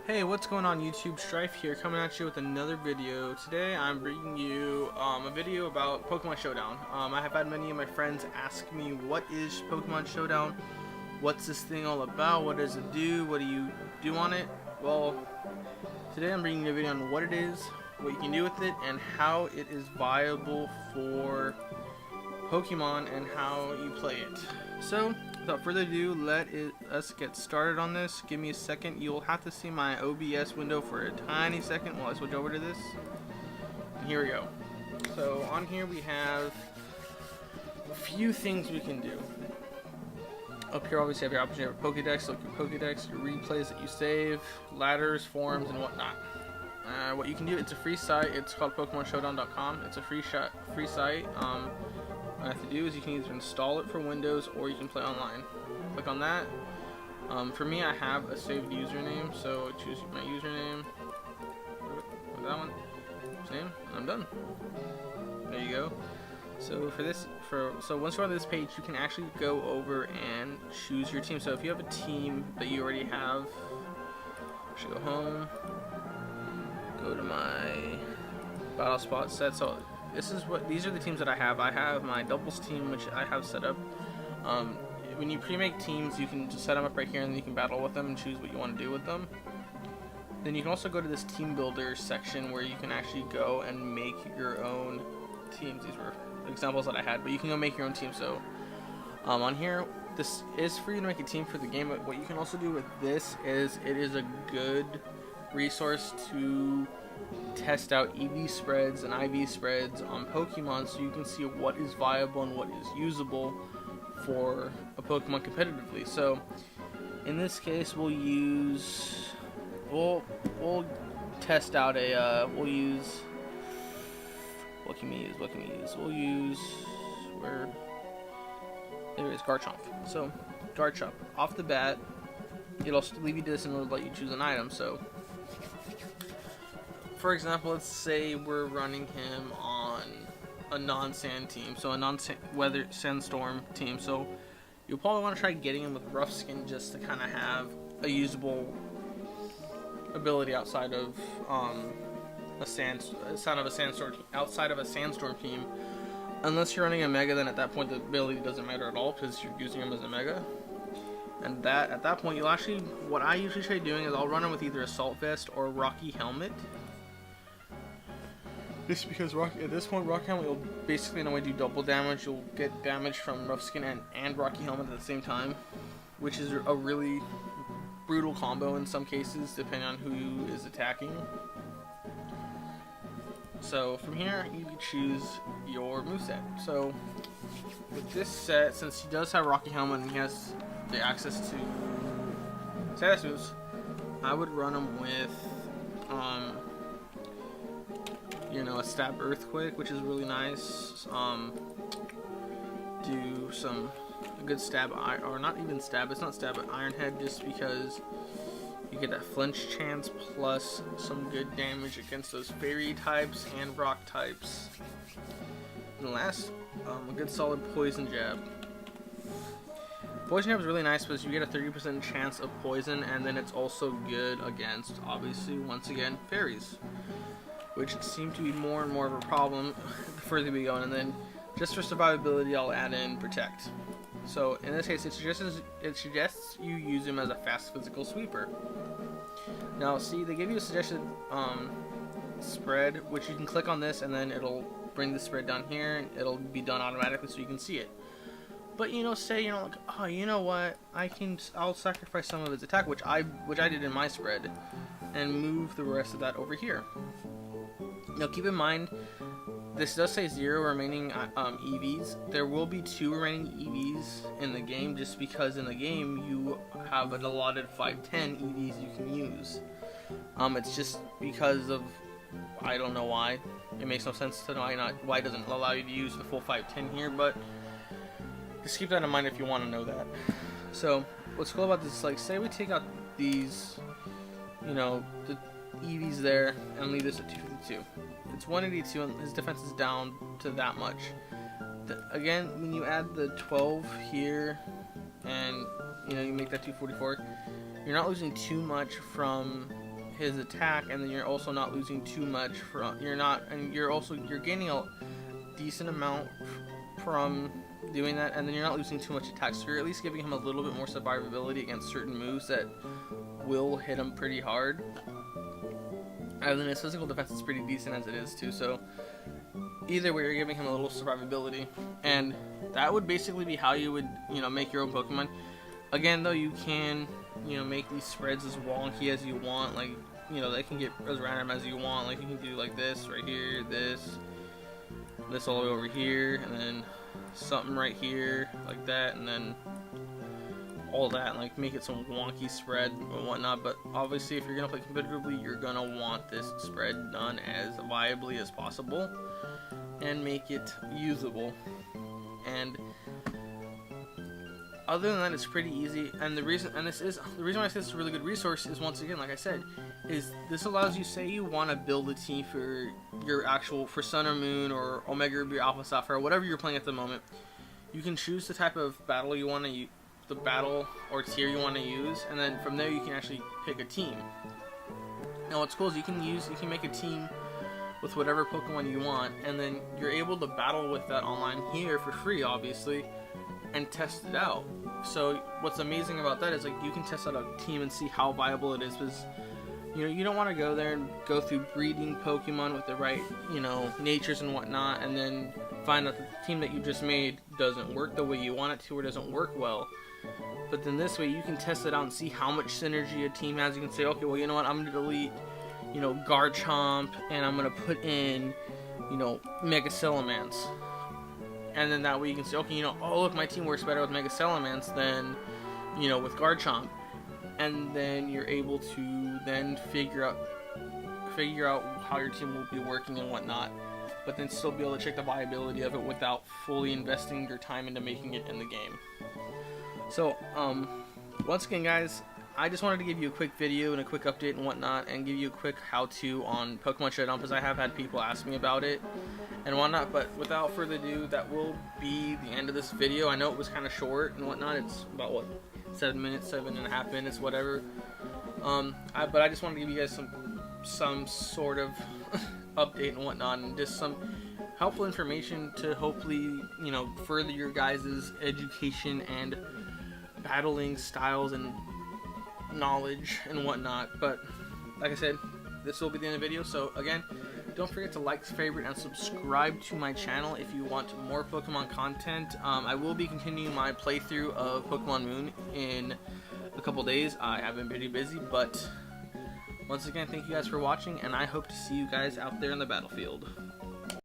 Hey, what's going on YouTube? Strife here, coming at you with another video. Today I'm bringing you a video about Pokemon Showdown. I have had many of my friends ask me, what is Pokemon Showdown? What's this thing all about? What does it do? What do you do on it? Well, today I'm bringing you a video on what it is, what you can do with it, and how it is viable for Pokemon and how you play it. So, without further ado, let's get started on this. Give me a second. You'll have to see my OBS window for a tiny second while I switch over to this. And here we go. So on here we have a few things we can do. Up here obviously you have your option for Pokédex, like your Pokédex, your replays that you save, ladders, forums, and whatnot. What you can do, it's a free site. It's called PokemonShowdown.com. It's a free site. What you have to do is you can either install it for Windows or you can play online. Click on that. For me, I have a saved username, so choose my username. That one. Name. I'm done. There you go. So so once you're on this page, you can actually go over and choose your team. So if you have a team that you already have, I should go home. Go to my battle spot set. So these are the teams that I have. I have my doubles team, which I have set up. When you pre-make teams, you can just set them up right here and then you can battle with them and choose what you want to do with them. Then you can also go to this team builder section where you can actually go and make your own teams. These were examples that I had, but you can go make your own team. So on here, this is for you to make a team for the game, but what you can also do with this is it is a good resource to test out EV spreads and IV spreads on Pokemon, so you can see what is viable and what is usable for a Pokemon competitively. So in this case, we'll test out a what can we use? There is Garchomp. So Garchomp, off the bat, it'll leave you this and it'll let you choose an item. So for example, let's say we're running him on a non-sand team, so a non-weather sandstorm team. So you'll probably want to try getting him with rough skin just to kind of have a usable ability outside of a sandstorm team. Unless you're running a mega, then at that point the ability doesn't matter at all because you're using him as a mega. And at that point, what I usually try doing is I'll run him with either Assault Vest or Rocky Helmet. Just because at this point, Rocky Helmet will basically in a way do double damage. You'll get damage from Rough Skin and Rocky Helmet at the same time, which is a really brutal combo in some cases, depending on who is attacking. So from here, you can choose your moveset. So with this set, since he does have Rocky Helmet and he has the access to status moves, I would run him with a Stab Earthquake, which is really nice. Do a good stab, or not even stab, it's not stab, but Iron Head, just because you get that flinch chance plus some good damage against those fairy types and rock types. And last, a good solid Poison Jab. Poison Jab is really nice because you get a 30% chance of poison, and then it's also good against, obviously, once again, fairies, which seem to be more and more of a problem the further we go. And then, just for survivability, I'll add in Protect. So in this case, it suggests you use him as a fast physical sweeper. Now, see, they give you a suggested spread, which you can click on this, and then it'll bring the spread down here, and it'll be done automatically, so you can see it. But say like, oh, you know what? I'll sacrifice some of his attack, which I did in my spread, and move the rest of that over here. Now keep in mind, this does say 0 remaining EVs. There will be 2 remaining EVs in the game, just because in the game you have an allotted 510 EVs you can use. It's just because of, I don't know why. It makes no sense to know why it doesn't allow you to use the full 510 here, but just keep that in mind if you want to know that. So what's cool about this is, like, say we take out these, the EVs there, and leave this at 252. It's 182 and his defense is down to that much. Again, when you add the 12 here and you make that 244, you're not losing too much from his attack, and then you're also not losing too much from you're gaining a decent amount from doing that, and then you're not losing too much attack, so you're at least giving him a little bit more survivability against certain moves that will hit him pretty hard. And then his physical defense is pretty decent as it is too, so either way you're giving him a little survivability. And that would basically be how you would, make your own Pokemon. Again though, you can, make these spreads as wonky as you want, like, they can get as random as you want, like you can do like this right here, this all the way over here, and then something right here like that, and then all that, and like make it some wonky spread and whatnot. But obviously if you're gonna play competitively, you're gonna want this spread done as viably as possible and make it usable. And other than that, it's pretty easy. And the reason why I say this is a really good resource is, once again, like I said, is this allows you, say you want to build a team for for Sun or Moon or Omega Ruby or Alpha Sapphire, whatever you're playing at the moment. You can choose the type of battle you want to use, the battle or tier you want to use, and then from there you can actually pick a team. Now what's cool is you can make a team with whatever Pokemon you want, and then you're able to battle with that online here for free, obviously, and test it out. So what's amazing about that is, like, you can test out a team and see how viable it is, because you don't want to go there and go through breeding Pokemon with the right natures and whatnot, and then find out the team that you just made doesn't work the way you want it to, or doesn't work well. But then this way you can test it out and see how much synergy a team has. You can say, okay, well, you know what, I'm gonna delete Garchomp, and I'm gonna put in Mega Salamence. And then that way you can say, okay, oh look, my team works better with Mega Salamence than, with Garchomp. And then you're able to then figure out how your team will be working and whatnot, but then still be able to check the viability of it without fully investing your time into making it in the game. So, once again, guys, I just wanted to give you a quick video and a quick update and whatnot, and give you a quick how-to on Pokemon Showdown, because I have had people ask me about it and whatnot. But without further ado, that will be the end of this video. I know it was kind of short and whatnot. It's about 7 minutes, 7.5 minutes, whatever. But I just wanted to give you guys some sort of update and whatnot, and just some helpful information to hopefully further your guys' education and battling styles and knowledge and whatnot. But like I said, this will be the end of the video. So again, don't forget to like, favorite, and subscribe to my channel if you want more Pokemon content. I will be continuing my playthrough of Pokemon Moon in a couple days. I have been pretty busy, but once again, thank you guys for watching, and I hope to see you guys out there in the battlefield.